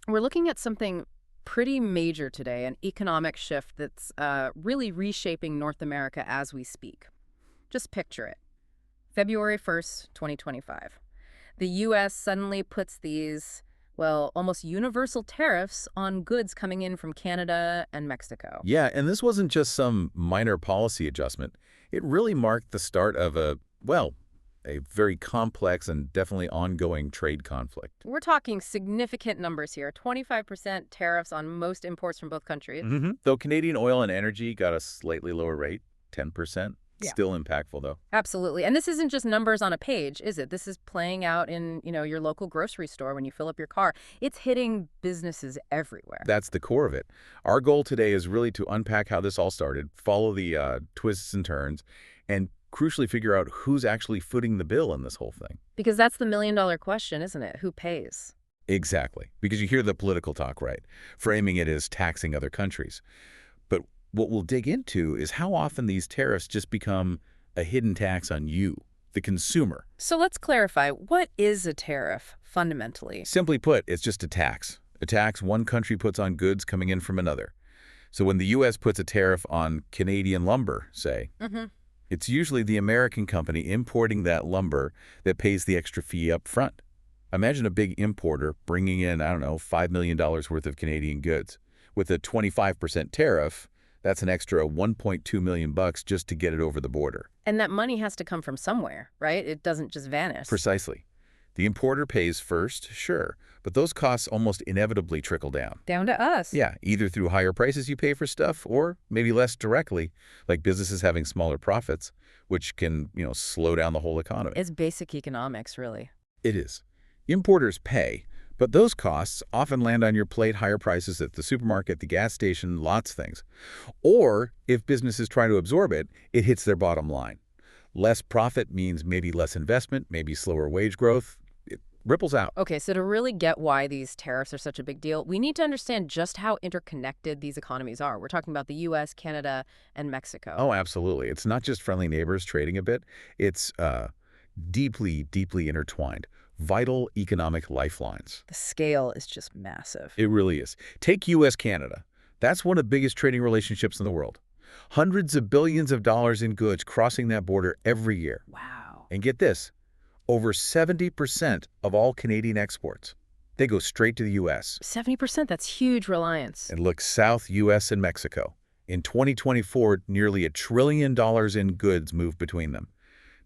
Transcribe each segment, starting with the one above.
We're looking at something pretty major today, an economic shift that's really reshaping North America as we speak. Just picture it. February 1st, 2025. The U.S. suddenly puts these, well, almost universal tariffs on goods coming in from Canada and Mexico. Yeah, and this wasn't just some minor policy adjustment. It really marked the start of a very complex and definitely ongoing trade conflict. We're talking significant numbers here, 25% tariffs on most imports from both countries. Though Canadian oil and energy got a slightly lower rate, 10%, Yeah. still impactful though. Absolutely. And this isn't just numbers on a page, is it? This is playing out in, your local grocery store when you fill up your car. It's hitting businesses everywhere. That's the core of it. Our goal today is really to unpack how this all started, follow the twists and turns, and crucially figure out who's actually footing the bill in this whole thing. Because that's the million-dollar question, isn't it? Who pays? Exactly, because you hear the political talk, right? Framing it as taxing other countries. But what we'll dig into is how often these tariffs just become a hidden tax on you, the consumer. So let's clarify, what is a tariff, fundamentally? Simply put, it's just a tax. A tax one country puts on goods coming in from another. So when the U.S. puts a tariff on Canadian lumber, say, it's usually the American company importing that lumber that pays the extra fee up front. Imagine a big importer bringing in, I don't know, $5 million worth of Canadian goods. With a 25% tariff, that's an extra $1.2 million just to get it over the border. And that money has to come from somewhere, right? It doesn't just vanish. Precisely. The importer pays first, sure, but those costs almost inevitably trickle down. Down to us. Yeah, either through higher prices you pay for stuff or maybe less directly, like businesses having smaller profits, which can, slow down the whole economy. It's basic economics, really. It is. Importers pay, but those costs often land on your plate, higher prices at the supermarket, the gas station, lots of things. Or if businesses try to absorb it, it hits their bottom line. Less profit means maybe less investment, maybe slower wage growth. It ripples out. Okay, so to really get why these tariffs are such a big deal, we need to understand just how interconnected these economies are. We're talking about the U.S., Canada, and Mexico. Oh, absolutely. It's not just friendly neighbors trading a bit. It's deeply, deeply intertwined. Vital economic lifelines. The scale is just massive. It really is. Take U.S. Canada. That's one of the biggest trading relationships in the world. Hundreds of billions of dollars in goods crossing that border every year. Wow. And get this, over 70% of all Canadian exports, they go straight to the U.S. 70%, that's huge reliance. And look south, U.S. and Mexico. In 2024, nearly $1 trillion in goods moved between them.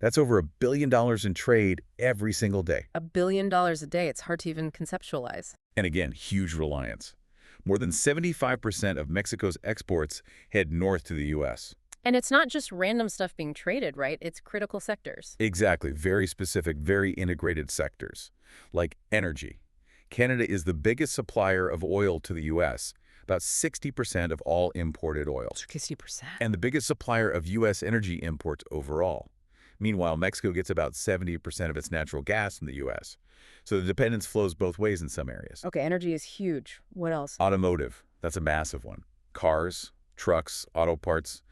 That's over $1 billion in trade every single day. $1 billion a day. It's hard to even conceptualize. And again, huge reliance. More than 75% of Mexico's exports head north to the U.S. And it's not just random stuff being traded, right? It's critical sectors. Exactly. Very specific, very integrated sectors. Like energy. Canada is the biggest supplier of oil to the U.S., about 60% of all imported oil. 60%. And the biggest supplier of U.S. energy imports overall. Meanwhile, Mexico gets about 70% of its natural gas in the U.S. So the dependence flows both ways in some areas. Okay, energy is huge. What else? Automotive, that's a massive one. Cars, trucks, auto parts,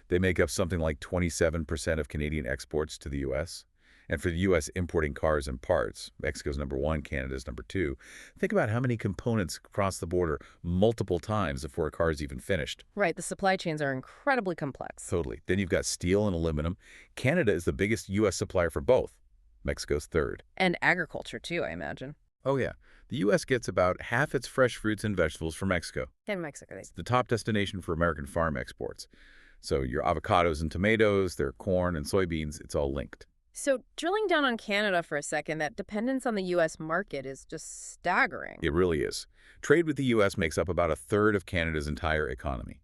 they make up something like 27% of Canadian exports to the U.S. And for the U.S. importing cars and parts, Mexico's #1, Canada's #2. Think about how many components cross the border multiple times before a car is even finished. Right, the supply chains are incredibly complex. Totally. Then you've got steel and aluminum. Canada is the biggest U.S. supplier for both. Mexico's third. And agriculture, too, I imagine. Oh, yeah. The U.S. gets about half its fresh fruits and vegetables from Mexico. In Mexico. It's the top destination for American farm exports. So your avocados and tomatoes, their corn and soybeans, it's all linked. So drilling down on Canada for a second, that dependence on the U.S. market is just staggering. It really is. Trade with the U.S. makes up about a third of Canada's entire economy.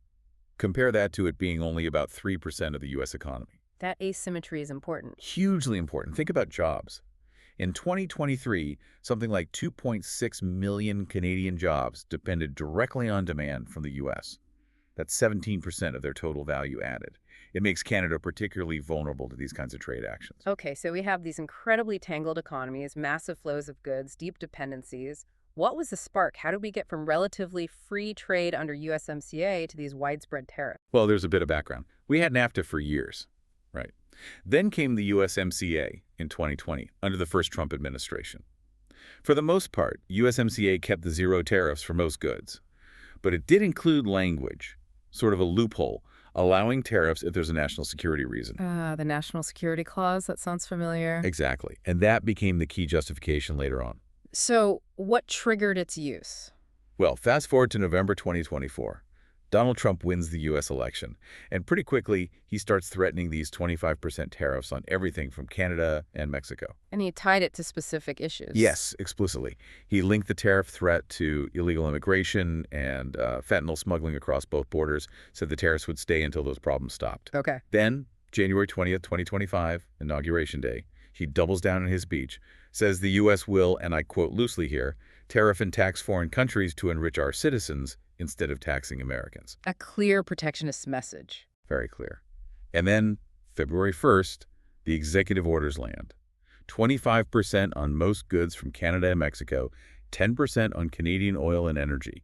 Compare that to it being only about 3% of the U.S. economy. That asymmetry is important. Hugely important. Think about jobs. In 2023, something like 2.6 million Canadian jobs depended directly on demand from the U.S. That's 17% of their total value added. It makes Canada particularly vulnerable to these kinds of trade actions. Okay, so we have these incredibly tangled economies, massive flows of goods, deep dependencies. What was the spark? How did we get from relatively free trade under USMCA to these widespread tariffs? Well, there's a bit of background. We had NAFTA for years, right? Then came the USMCA in 2020 under the first Trump administration. For the most part, USMCA kept the zero tariffs for most goods. But it did include language, sort of a loophole, allowing tariffs if there's a national security reason. The National Security Clause, that sounds familiar. Exactly. And that became the key justification later on. So what triggered its use? Well, fast forward to November 2024. Donald Trump wins the U.S. election, and pretty quickly, he starts threatening these 25% tariffs on everything from Canada and Mexico. And he tied it to specific issues. Yes, explicitly. He linked the tariff threat to illegal immigration and fentanyl smuggling across both borders, said the tariffs would stay until those problems stopped. Okay. Then, January 20th, 2025, Inauguration Day, he doubles down in his speech, says the U.S. will, and I quote loosely here, tariff and tax foreign countries to enrich our citizens instead of taxing Americans. A clear protectionist message. Very clear. And then, February 1st, the executive orders land. 25% on most goods from Canada and Mexico, 10% on Canadian oil and energy.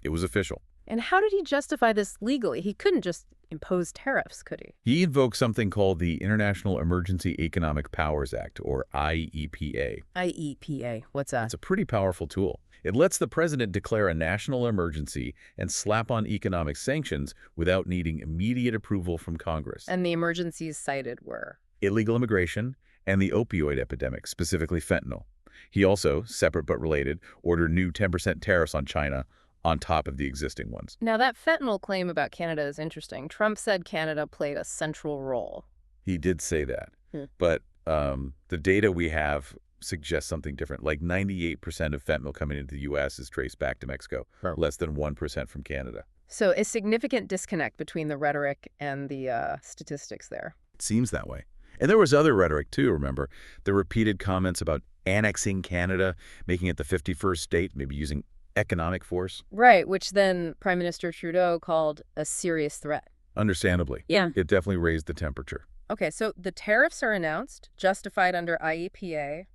It was official. And how did he justify this legally? He couldn't just impose tariffs, could he? He invoked something called the International Emergency Economic Powers Act, or IEPA. IEPA, what's that? It's a pretty powerful tool. It lets the president declare a national emergency and slap on economic sanctions without needing immediate approval from Congress. And the emergencies cited were? Illegal immigration and the opioid epidemic, specifically fentanyl. He also, separate but related, ordered new 10% tariffs on China on top of the existing ones. Now, that fentanyl claim about Canada is interesting. Trump said Canada played a central role. He did say that. But the data we have suggests something different. Like 98% of fentanyl coming into the U.S. is traced back to Mexico, less than 1% from Canada. So a significant disconnect between the rhetoric and the statistics there. It seems that way. And there was other rhetoric, too, remember? The repeated comments about annexing Canada, making it the 51st state, maybe using economic force. Right, which then Prime Minister Trudeau called a serious threat. Understandably. Yeah. It definitely raised the temperature. Okay, so the tariffs are announced, justified under IEPA.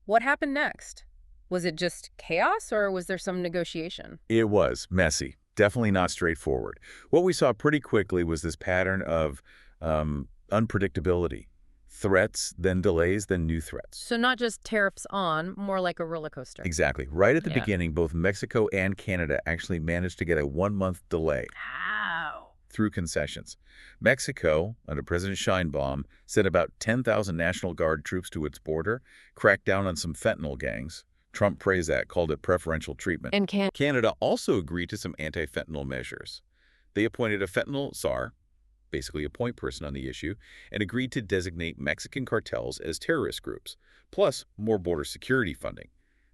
What happened next? Was it just chaos, or was there some negotiation? It was messy. Definitely not straightforward. What we saw pretty quickly was this pattern of unpredictability. Threats, then delays, then new threats. So not just tariffs on, more like a roller coaster. Exactly. Right at the beginning, both Mexico and Canada actually managed to get a 1-month delay. How? Through concessions. Mexico, under President Sheinbaum, sent about 10,000 National Guard troops to its border, cracked down on some fentanyl gangs. Trump praised that, called it preferential treatment. And Canada also agreed to some anti-fentanyl measures. They appointed a fentanyl czar, basically a point person on the issue, and agreed to designate Mexican cartels as terrorist groups, plus more border security funding.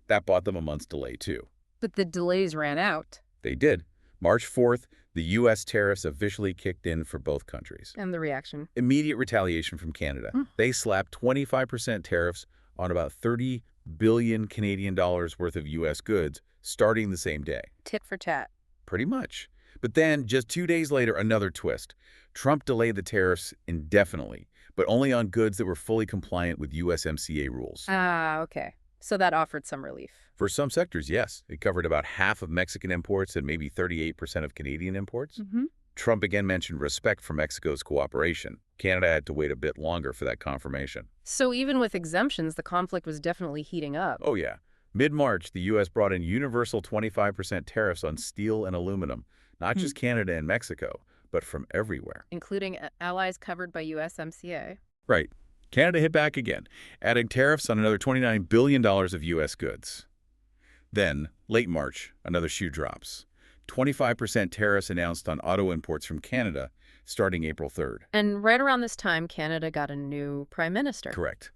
That bought them a month's delay, too. But the delays ran out. They did. March 4th, the U.S. tariffs officially kicked in for both countries. And the reaction? Immediate retaliation from Canada. They slapped 25% tariffs on about 30 billion Canadian dollars worth of U.S. goods, starting the same day. Tit for tat. Pretty much. But then, just 2 days later, another twist. Trump delayed the tariffs indefinitely, but only on goods that were fully compliant with USMCA rules. Ah, okay. So that offered some relief. For some sectors, yes. It covered about half of Mexican imports and maybe 38% of Canadian imports. Trump again mentioned respect for Mexico's cooperation. Canada had to wait a bit longer for that confirmation. So even with exemptions, the conflict was definitely heating up. Oh, yeah. Mid-March, the U.S. brought in universal 25% tariffs on steel and aluminum, not just Canada and Mexico, but from everywhere. Including allies covered by USMCA. Right. Canada hit back again, adding tariffs on another $29 billion of U.S. goods. Then, late March, another shoe drops. 25% tariffs announced on auto imports from Canada starting April 3rd. And right around this time, Canada got a new prime minister. Correct.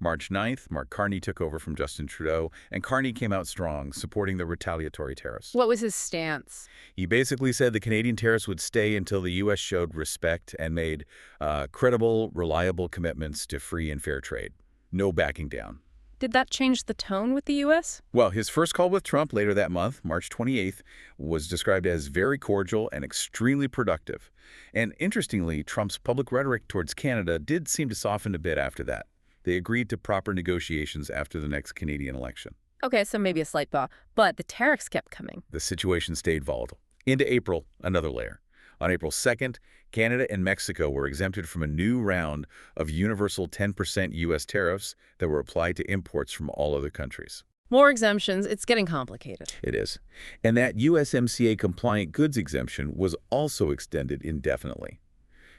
March 9th, Mark Carney took over from Justin Trudeau, and Carney came out strong, supporting the retaliatory tariffs. What was his stance? He basically said the Canadian tariffs would stay until the U.S. showed respect and made credible, reliable commitments to free and fair trade. No backing down. Did that change the tone with the U.S.? Well, his first call with Trump later that month, March 28th, was described as very cordial and extremely productive. And interestingly, Trump's public rhetoric towards Canada did seem to soften a bit after that. They agreed to proper negotiations after the next Canadian election. Okay, so maybe a slight thaw, but the tariffs kept coming. The situation stayed volatile. Into April, another layer. On April 2nd, Canada and Mexico were exempted from a new round of universal 10% U.S. tariffs that were applied to imports from all other countries. More exemptions. It's getting complicated. It is. And that USMCA-compliant goods exemption was also extended indefinitely.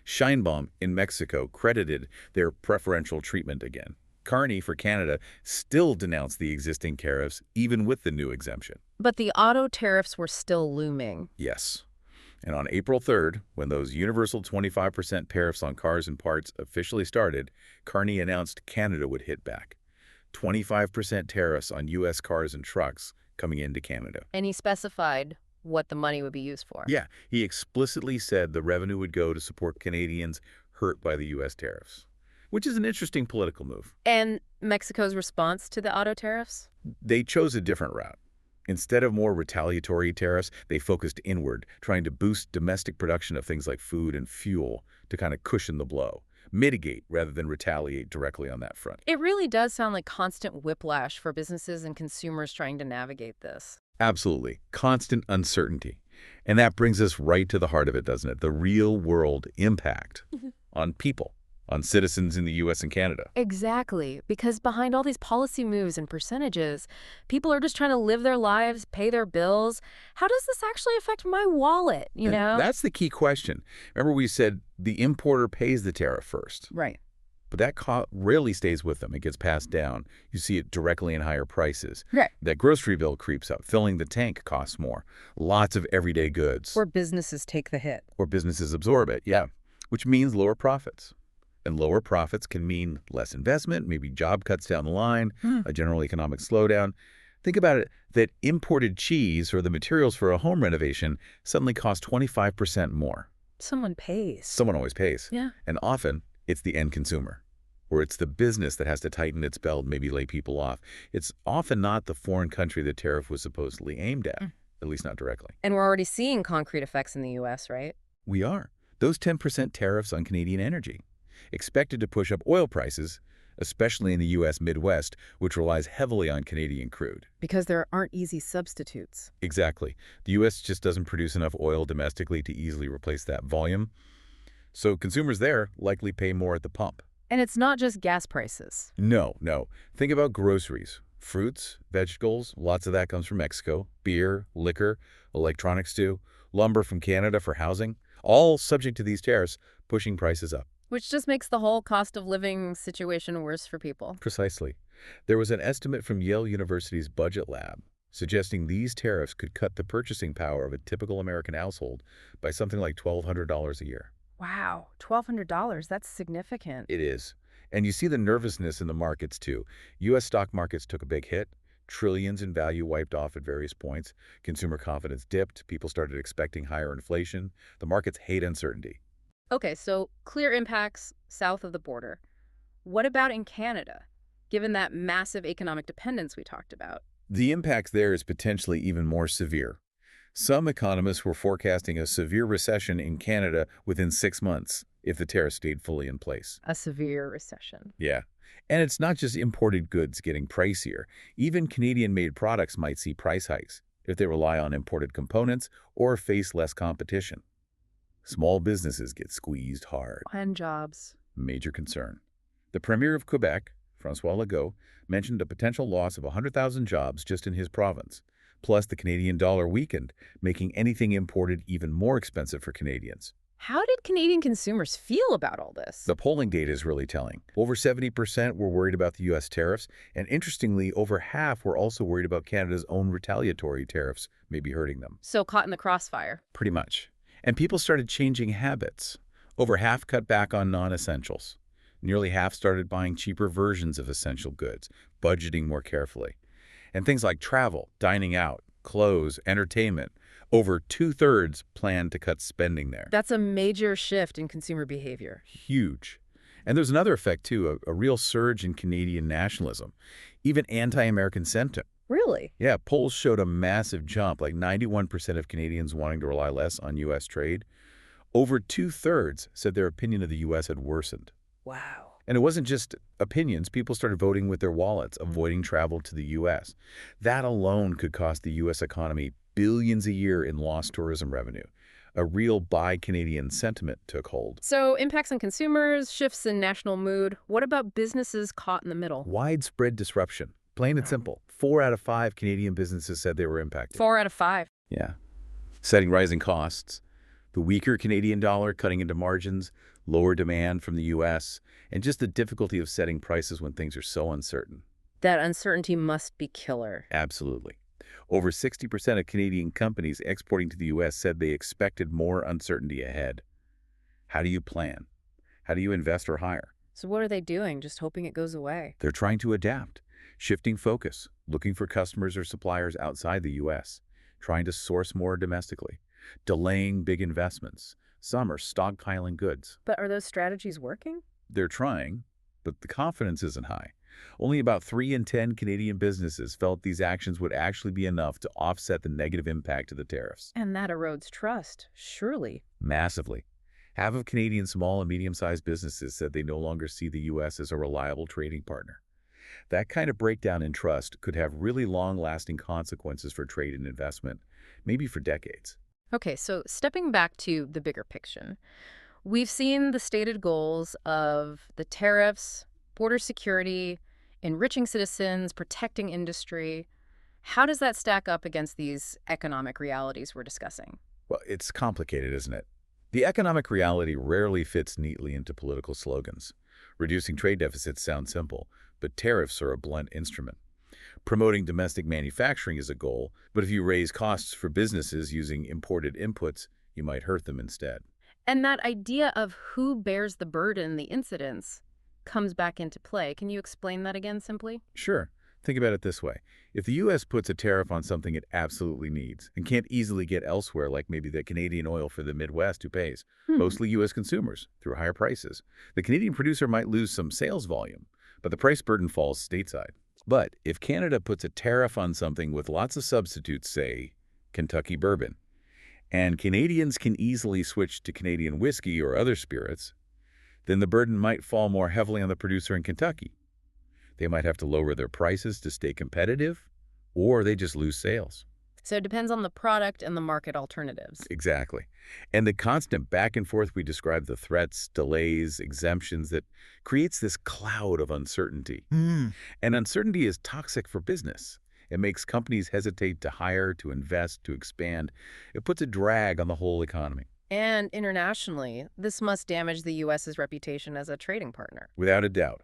Scheinbaum in Mexico credited their preferential treatment again. Carney for Canada still denounced the existing tariffs, even with the new exemption. But the auto tariffs were still looming. Yes. And on April 3rd, when those universal 25% tariffs on cars and parts officially started, Carney announced Canada would hit back. 25% tariffs on U.S. cars and trucks coming into Canada. And he specified what the money would be used for. Yeah, he explicitly said the revenue would go to support Canadians hurt by the U.S. tariffs, which is an interesting political move. And Mexico's response to the auto tariffs? They chose a different route. Instead of more retaliatory tariffs, they focused inward, trying to boost domestic production of things like food and fuel to kind of cushion the blow, mitigate rather than retaliate directly on that front. It really does sound like constant whiplash for businesses and consumers trying to navigate this. Absolutely. Constant uncertainty. And that brings us right to the heart of it, doesn't it? The real-world impact on people, on citizens in the U.S. and Canada. Exactly, because behind all these policy moves and percentages, people are just trying to live their lives, pay their bills. How does this actually affect my wallet, you know? That's the key question. Remember we said the importer pays the tariff first. Right. But that rarely stays with them. It gets passed down. You see it directly in higher prices. Right. That grocery bill creeps up. Filling the tank costs more. Lots of everyday goods. Or businesses take the hit. Or businesses absorb it, yeah. Which means lower profits. And lower profits can mean less investment, maybe job cuts down the line, a general economic slowdown. Think about it, that imported cheese or the materials for a home renovation suddenly cost 25% more. Someone pays. Someone always pays. Yeah. And often, it's the end consumer. Or it's the business that has to tighten its belt, maybe lay people off. It's often not the foreign country the tariff was supposedly aimed at least not directly. And we're already seeing concrete effects in the U.S., right? We are. Those 10% tariffs on Canadian energy, expected to push up oil prices, especially in the U.S. Midwest, which relies heavily on Canadian crude. Because there aren't easy substitutes. Exactly. The U.S. just doesn't produce enough oil domestically to easily replace that volume. So consumers there likely pay more at the pump. And it's not just gas prices. No. Think about groceries. Fruits, vegetables, lots of that comes from Mexico. Beer, liquor, electronics too. Lumber from Canada for housing. All subject to these tariffs, pushing prices up. Which just makes the whole cost of living situation worse for people. Precisely. There was an estimate from Yale University's budget lab suggesting these tariffs could cut the purchasing power of a typical American household by something like $1,200 a year. Wow, $1,200, that's significant. It is. And you see the nervousness in the markets, too. U.S. stock markets took a big hit. Trillions in value wiped off at various points. Consumer confidence dipped. People started expecting higher inflation. The markets hate uncertainty. Okay, so clear impacts south of the border. What about in Canada, given that massive economic dependence we talked about? The impact there is potentially even more severe. Some economists were forecasting a severe recession in Canada within 6 months if the tariffs stayed fully in place. A severe recession. Yeah. And it's not just imported goods getting pricier. Even Canadian-made products might see price hikes if they rely on imported components or face less competition. Small businesses get squeezed hard. And jobs. Major concern. The Premier of Quebec, François Legault, mentioned a potential loss of 100,000 jobs just in his province. Plus, the Canadian dollar weakened, making anything imported even more expensive for Canadians. How did Canadian consumers feel about all this? The polling data is really telling. Over 70% were worried about the U.S. tariffs, and interestingly, over half were also worried about Canada's own retaliatory tariffs maybe hurting them. So caught in the crossfire. Pretty much. And people started changing habits. Over half cut back on non-essentials. Nearly half started buying cheaper versions of essential goods, budgeting more carefully. And things like travel, dining out, clothes, entertainment, over 2/3 planned to cut spending there. That's a major shift in consumer behavior. Huge. And there's another effect, too, a real surge in Canadian nationalism, even anti-American sentiment. Really? Yeah, polls showed a massive jump, like 91% of Canadians wanting to rely less on U.S. trade. Over 2/3 said their opinion of the U.S. had worsened. Wow. And it wasn't just opinions. People started voting with their wallets, avoiding travel to the U.S. That alone could cost the U.S. economy billions a year in lost tourism revenue. A real buy Canadian sentiment took hold. So impacts on consumers, shifts in national mood. What about businesses caught in the middle? Widespread disruption. Plain and simple. 4 out of 5 Canadian businesses said they were impacted. 4 out of 5. Yeah. Setting rising costs, the weaker Canadian dollar cutting into margins, lower demand from the U.S., and just the difficulty of setting prices when things are so uncertain. That uncertainty must be killer. Absolutely. Over 60% of Canadian companies exporting to the U.S. said they expected more uncertainty ahead. How do you plan? How do you invest or hire? So what are they doing? Just hoping it goes away? They're trying to adapt, shifting focus, looking for customers or suppliers outside the U.S., trying to source more domestically, delaying big investments. Some are stockpiling goods. But are those strategies working? They're trying, but the confidence isn't high. Only about 3 in 10 Canadian businesses felt these actions would actually be enough to offset the negative impact of the tariffs. And that erodes trust, surely. Massively. Half of Canadian small and medium-sized businesses said they no longer see the U.S. as a reliable trading partner. That kind of breakdown in trust could have really long-lasting consequences for trade and investment, maybe for decades. Okay, so stepping back to the bigger picture, we've seen the stated goals of the tariffs, border security, enriching citizens, protecting industry. How does that stack up against these economic realities we're discussing? Well, it's complicated, isn't it? The economic reality rarely fits neatly into political slogans. Reducing trade deficits sounds simple, but tariffs are a blunt instrument. Promoting domestic manufacturing is a goal, but if you raise costs for businesses using imported inputs, you might hurt them instead. And that idea of who bears the burden, the incidence, comes back into play. Can you explain that again simply? Sure. Think about it this way. If the U.S. puts a tariff on something it absolutely needs and can't easily get elsewhere, like maybe the Canadian oil for the Midwest, who pays? Mostly U.S. consumers through higher prices. The Canadian producer might lose some sales volume, but the price burden falls stateside. But if Canada puts a tariff on something with lots of substitutes, say Kentucky bourbon, and Canadians can easily switch to Canadian whiskey or other spirits, then the burden might fall more heavily on the producer in Kentucky. They might have to lower their prices to stay competitive, or they just lose sales. So it depends on the product and the market alternatives. Exactly. And the constant back and forth we describe, the threats, delays, exemptions, that creates this cloud of uncertainty. And uncertainty is toxic for business. It makes companies hesitate to hire, to invest, to expand. It puts a drag on the whole economy. And internationally, this must damage the U.S.'s reputation as a trading partner. Without a doubt.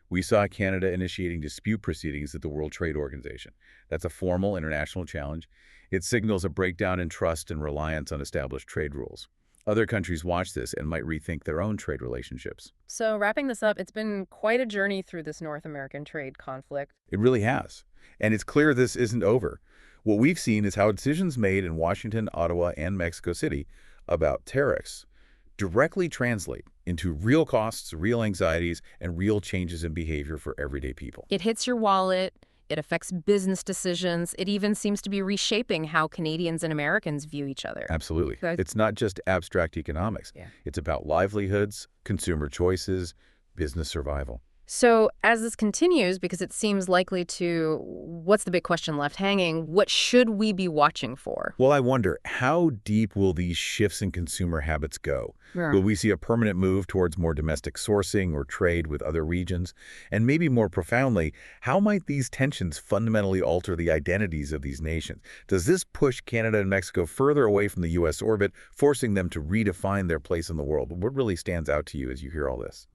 We saw Canada initiating dispute proceedings at the World Trade Organization. That's a formal international challenge. It signals a breakdown in trust and reliance on established trade rules. Other countries watch this and might rethink their own trade relationships. So wrapping this up, it's been quite a journey through this North American trade conflict. It really has. And it's clear this isn't over. What we've seen is how decisions made in Washington, Ottawa, and Mexico City about tariffs directly translate into real costs, real anxieties, and real changes in behavior for everyday people. It hits your wallet. It affects business decisions. It even seems to be reshaping how Canadians and Americans view each other. Absolutely. It's not just abstract economics. It's about livelihoods, consumer choices, business survival. So as this continues, because it seems likely to, what's the big question left hanging? What should we be watching for? Well, I wonder, how deep will these shifts in consumer habits go? Will we see a permanent move towards more domestic sourcing or trade with other regions? And maybe more profoundly, how might these tensions fundamentally alter the identities of these nations? Does this push Canada and Mexico further away from the U.S. orbit, forcing them to redefine their place in the world? What really stands out to you as you hear all this?